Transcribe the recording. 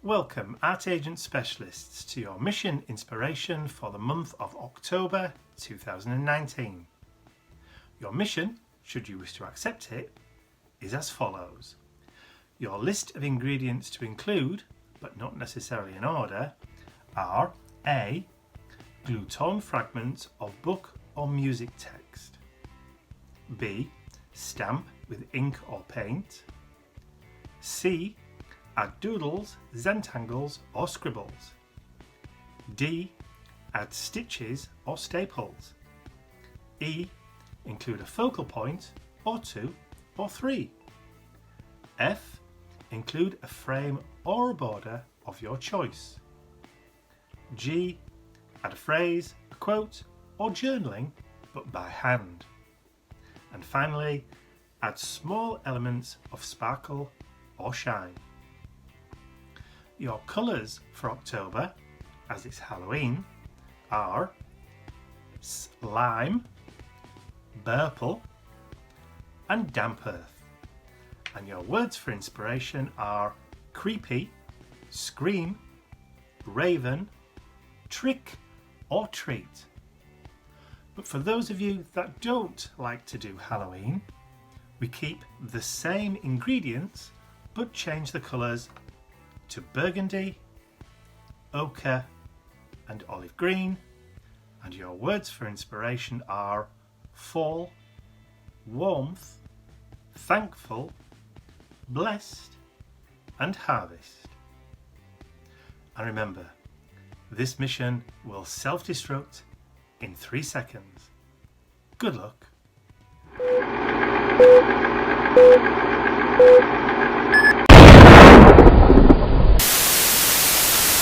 Welcome, Art Agent Specialists, to your mission inspiration for the month of October 2019. Your mission, should you wish to accept it, is as follows. Your list of ingredients to include, but not necessarily in order, are A. Glue torn fragments of book or music text. B. Stamp with ink or paint. C. Add doodles, Zentangles or scribbles. D. Add stitches or staples. E. Include a focal point or 2 or 3. F. Include a frame or a border of your choice. G. Add a phrase, a quote or journaling, but by hand. And finally, add small elements of sparkle or shine. Your colours for October, as it's Halloween, are lime, purple and damp earth. And your words for inspiration are creepy, scream, raven, trick or treat. But for those of you that don't like to do Halloween, we keep the same ingredients but change the colours to burgundy, ochre and olive green, and your words for inspiration are fall, warmth, thankful, blessed and harvest. And remember, this mission will self-destruct in 3 seconds. Good luck.